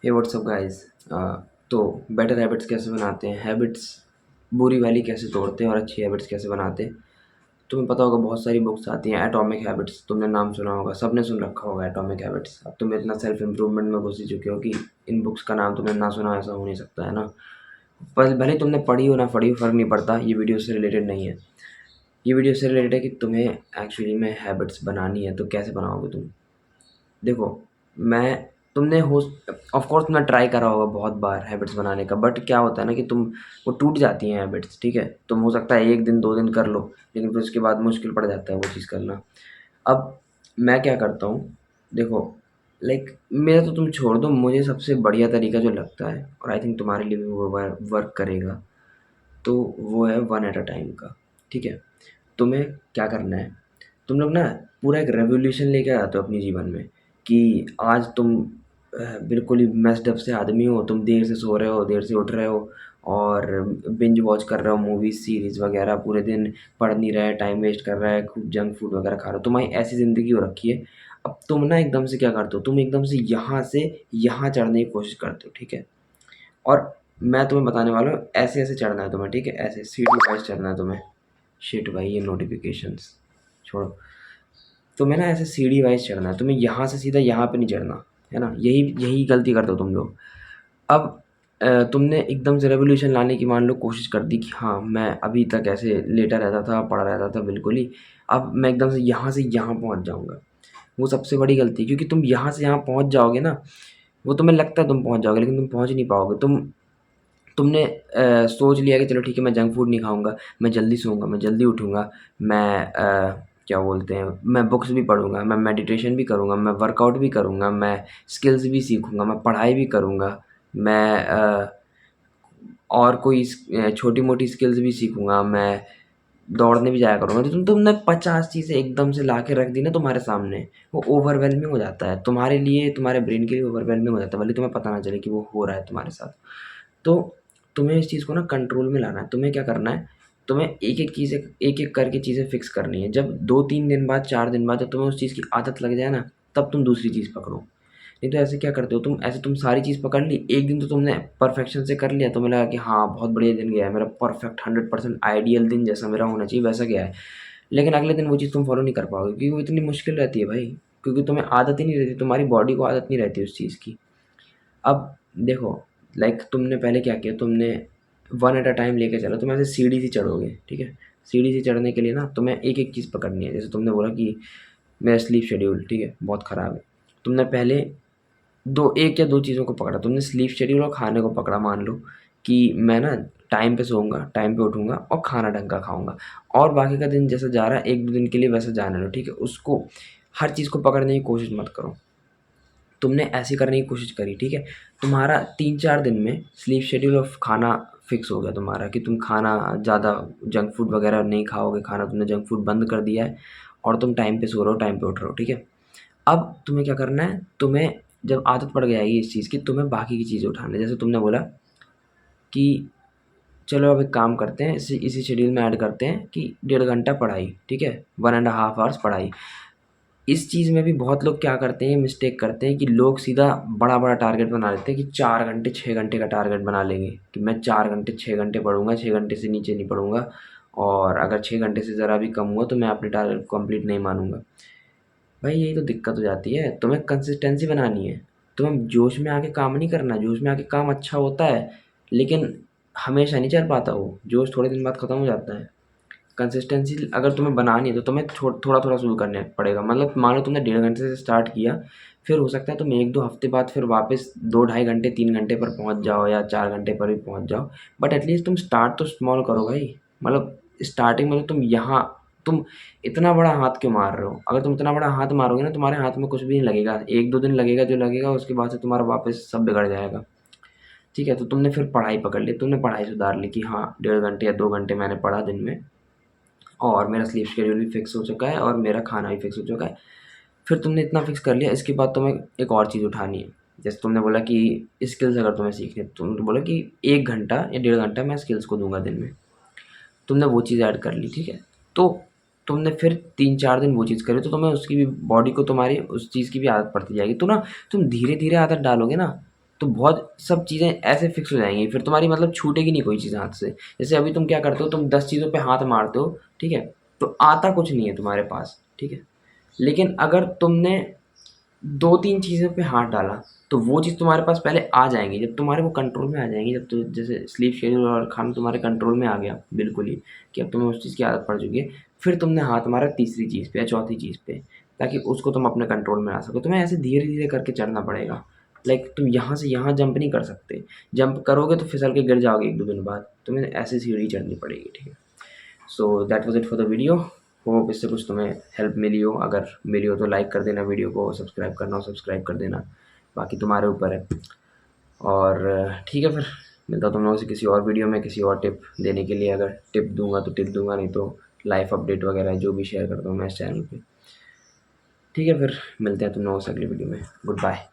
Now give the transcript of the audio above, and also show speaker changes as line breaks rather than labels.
हे WhatsApp guys. तो better habits कैसे बनाते हैं, हैबिट्स बुरी वाली कैसे तोड़ते हैं और अच्छी हैबिट्स कैसे बनाते हैं। तुम्हें पता होगा बहुत सारी बुक्स आती हैं। एटॉमिक हैबिट्स तुमने नाम सुना होगा, सबने सुन रखा होगा एटॉमिक हैबिट्स। अब तुम इतना सेल्फ इम्प्रूवमेंट में घुस ही चुके हो कि इन बुक्स का नाम तुमने ना सुना, ऐसा हो नहीं सकता है ना। पर भले तुमने पढ़ी हो ना पढ़ी हो, फ़र्क नहीं पड़ता, ये वीडियो से रिलेटेड नहीं है। ये वीडियो से रिलेटेड है कि तुम्हें एक्चुअली में हैबिट्स बनानी है तो कैसे बनाओगे तुम। देखो, मैं तुमने हो ऑफ कोर्स तुमने ट्राई करा होगा बहुत बार हैबिट्स बनाने का, बट क्या होता है ना कि तुम वो टूट जाती हैं हैबिट्स, ठीक है। तुम हो सकता है 1 दिन 2 दिन कर लो, लेकिन फिर उसके बाद मुश्किल पड़ जाता है वो चीज़ करना। अब मैं क्या करता हूँ, देखो, लाइक मेरा तो तुम छोड़ दो, मुझे सबसे बढ़िया तरीका जो लगता है और आई थिंक तुम्हारे लिए भी वो वर्क करेगा, तो वो है वन एट अ टाइम का, ठीक है। तुम्हें क्या करना है, तुम लोग ना पूरा एक रेवोल्यूशन लेके आते हो अपने जीवन में कि आज तुम बिल्कुल ही मेस्ड अप से आदमी हो, तुम देर से सो रहे हो, देर से उठ रहे हो और बिंज वॉच कर रहे हो मूवीज सीरीज वगैरह, पूरे दिन पढ़ नहीं रहे, टाइम वेस्ट कर रहा है, खूब जंक फूड वगैरह खा रहे हो, तुम्हारी ऐसी ज़िंदगी हो रखी है। अब तुम ना एकदम से क्या करते हो, तुम एकदम से यहाँ से यहाँ चढ़ने की कोशिश करते हो, ठीक है। और मैं तुम्हें बताने वाला हूँ ऐसे ऐसे चढ़ना है तुम्हें, ठीक है, ऐसे सीढ़ी वाइज चढ़ना है तुम्हें। शिट भाई, ये नोटिफिकेशंस छोड़ो। तुम्हें ना ऐसे सीढ़ी वाइज चढ़ना है, तुम्हें यहाँ से सीधा यहाँ पे नहीं चढ़ना, है ना। यही यही गलती करते हो तुम लोग। अब तुमने एकदम से रेवोल्यूशन लाने की मान लो कोशिश कर दी कि हाँ, मैं अभी तक ऐसे लेटा रहता था, पड़ा रहता था बिल्कुल ही, अब मैं एकदम से यहाँ पहुँच जाऊँगा। वो सबसे बड़ी गलती है, क्योंकि तुम यहाँ से यहाँ पहुँच जाओगे ना, वो तुम्हें लगता है तुम पहुँच जाओगे, लेकिन तुम पहुँच नहीं पाओगे। तुमने सोच लिया कि चलो ठीक है, मैं जंक फूड नहीं खाऊँगा, मैं जल्दी सोऊँगा, मैं जल्दी उठूँगा, मैं क्या बोलते हैं, मैं बुक्स भी पढ़ूँगा, मैं मेडिटेशन भी करूँगा, मैं वर्कआउट भी करूँगा, मैं स्किल्स भी सीखूँगा, मैं पढ़ाई भी करूँगा, मैं और कोई छोटी-मोटी स्किल्स भी सीखूँगा, मैं दौड़ने भी जाया करूँगा। तो तुमने 50 चीज़ें एकदम से ला के रख दी ना तुम्हारे सामने, वो ओवरवेलमिंग हो जाता है तुम्हारे लिए, तुम्हारे ब्रेन के लिए ओवरवेलमिंग हो जाता है, भले तुम्हें पता ना चले कि वो हो रहा है तुम्हारे साथ। तो तुम्हें इस चीज़ को ना कंट्रोल में लाना है। तुम्हें क्या करना है, तुम्हें एक-एक करके चीज़ें फिक्स करनी है। जब 2-3 दिन बाद, 4 दिन बाद जब तुम्हें उस चीज़ की आदत लग जाए ना, तब तुम दूसरी चीज़ पकड़ो। नहीं तो ऐसे क्या करते हो तुम, ऐसे तुम सारी चीज़ पकड़ ली, एक दिन तो तुमने परफेक्शन से कर लिया, तुम्हें लगा कि हाँ, बहुत बढ़िया दिन गया है मेरा, परफेक्ट 100% आइडियल दिन जैसा मेरा होना चाहिए वैसा गया है। लेकिन अगले दिन वो चीज़ तुम फॉलो नहीं कर पाओगे, क्योंकि वो इतनी मुश्किल रहती है भाई, क्योंकि तुम्हें आदत ही नहीं रहती, तुम्हारी बॉडी को आदत नहीं रहती उस चीज़ की। अब देखो, लाइक तुमने पहले क्या किया, तुमने वन एट अ टाइम लेके चलो, तुम ऐसे सीढ़ी से चढ़ोगे, ठीक है। सीढ़ी से चढ़ने के लिए ना तुम्हें एक-एक चीज़ पकड़नी है। जैसे तुमने बोला कि मेरा स्लीप शेड्यूल, ठीक है, बहुत ख़राब है। तुमने पहले 1 या 2 चीज़ों को पकड़ा, तुमने स्लीप शेड्यूल और खाने को पकड़ा। मान लो कि मैं ना टाइम पे सोऊँगा, टाइम पे उठूँगा और खाना ढंग का खाऊँगा, और बाकी का दिन जैसा जा रहा है 1-2 दिन के लिए वैसा जाने दो, ठीक है। उसको हर चीज़ को पकड़ने की कोशिश मत करो। तुमने ऐसे करने की कोशिश करी, ठीक है। तुम्हारा 3-4 दिन में स्लीप शेड्यूल और खाना फिक्स हो गया तुम्हारा कि तुम खाना ज़्यादा जंक फूड वगैरह नहीं खाओगे, खाना तुमने जंक फूड बंद कर दिया है और तुम टाइम पे सो रहे हो, टाइम पे उठ रहे हो, ठीक है। अब तुम्हें क्या करना है, तुम्हें जब आदत पड़ जाएगी इस चीज़ की, तुम्हें बाकी की चीज़ें उठाना है। जैसे तुमने बोला कि चलो अब एक काम करते हैं, इसी शेड्यूल में ऐड करते हैं कि 1.5 घंटा पढ़ाई, ठीक है, 1 एंड हाफ आवर्स पढ़ाई। इस चीज़ में भी बहुत लोग क्या करते हैं, मिस्टेक करते हैं कि लोग सीधा बड़ा-बड़ा टारगेट बना लेते हैं कि 4 घंटे, 6 घंटे का टारगेट बना लेंगे कि मैं 4 घंटे, 6 घंटे पढ़ूँगा, 6 घंटे से नीचे नहीं पढ़ूँगा, और अगर 6 घंटे से ज़रा भी कम हुआ तो मैं अपने टारगेट को कंप्लीट नहीं मानूँगा। भाई यही तो दिक्कत हो जाती है, तुम्हें कंसिस्टेंसी बनानी है। तुम्हें जोश में आके काम नहीं करना, जोश में आके काम अच्छा होता है, लेकिन हमेशा नहीं चल पाता वो, जोश थोड़े दिन बाद खत्म हो जाता है। कंसिस्टेंसी अगर तुम्हें बनानी है तो तुम्हें थोड़ा-थोड़ा शुरू करने पड़ेगा। मतलब मान लो तुमने 1.5 घंटे से स्टार्ट किया, फिर हो सकता है तुम 1-2 हफ्ते बाद फिर वापस 2 ढाई घंटे, 3 घंटे पर पहुँच जाओ या 4 घंटे पर भी पहुँच जाओ। बट एटलीस्ट तुम स्टार्ट तो स्मॉल करो भाई। मतलब स्टार्टिंग में तो तुम इतना बड़ा हाथ क्यों मार रहे हो? अगर तुम इतना बड़ा हाथ मारोगे ना, तुम्हारे हाथ में कुछ भी नहीं लगेगा। 1-2 दिन लगेगा जो लगेगा, उसके बाद से तुम्हारा वापस सब बिगड़ जाएगा। ठीक है? तो तुमने फिर पढ़ाई पकड़ ली, तुमने पढ़ाई सुधार ली कि हाँ, 1.5 घंटे या 2 घंटे मैंने पढ़ा दिन में, और मेरा स्लीप शेड्यूल भी फिक्स हो चुका है और मेरा खाना भी फिक्स हो चुका है। फिर तुमने इतना फिक्स कर लिया, इसके बाद तुम्हें एक और चीज़ उठानी है। जैसे तुमने बोला कि स्किल्स अगर तुम्हें सीखनी है, तुमने बोला कि 1 घंटा या 1.5 घंटा मैं स्किल्स को दूँगा दिन में। तुमने वो चीज़ ऐड कर ली, ठीक है। तो तुमने फिर 3-4 दिन वो चीज़ करी, तो तुम्हें उसकी भी बॉडी को, तुम्हारी उस चीज़ की भी आदत पड़ती जाएगी। तो ना तुम धीरे-धीरे आदत डालोगे ना, तो बहुत सब चीज़ें ऐसे फिक्स हो जाएँगी, फिर तुम्हारी मतलब छूटेगी नहीं कोई चीज़ हाथ से। जैसे अभी तुम क्या करते हो, तुम 10 चीज़ों पे हाथ मारते हो, ठीक है? तो आता कुछ नहीं है तुम्हारे पास, ठीक है? लेकिन अगर तुमने 2-3 चीज़ों पे हाथ डाला, तो वो चीज़ तुम्हारे पास पहले आ जाएँगी, जब तुम्हारे वो कंट्रोल में आ जाएँगी, जब तो जैसे स्लीप शेड्यूल और खाना तुम्हारे कंट्रोल में आ गया बिल्कुल ही, कि अब तुम्हें उस चीज़ की आदत पड़ चुकी है, फिर तुमने हाथ मारा तीसरी चीज़ पे या चौथी चीज़ पे, ताकि उसको तुम अपने कंट्रोल में ला सको। तुम्हें ऐसे धीरे-धीरे करके चढ़ना पड़ेगा। लाइक तुम यहाँ से यहाँ जंप नहीं कर सकते, जंप करोगे तो फिसल के गिर जाओगे 1-2 दिन बाद, तुम्हें ऐसे सीढ़ी चढ़नी पड़ेगी, ठीक है? So that was it for the video. Hope इससे कुछ तुम्हें हेल्प मिली हो। अगर मिली हो तो लाइक कर देना वीडियो को, सब्सक्राइब करना हो सब्सक्राइब कर देना, बाकी तुम्हारे ऊपर है। और ठीक है, फिर मिलता हूँ तुम लोगों से किसी और वीडियो में किसी और टिप देने के लिए। अगर टिप दूंगा तो टिप दूंगा, नहीं तो लाइफ अपडेट वगैरह जो भी शेयर करता हूँ मैं इस चैनल पे। ठीक है, फिर मिलते हैं तुम लोगों से अगली वीडियो में। Good bye.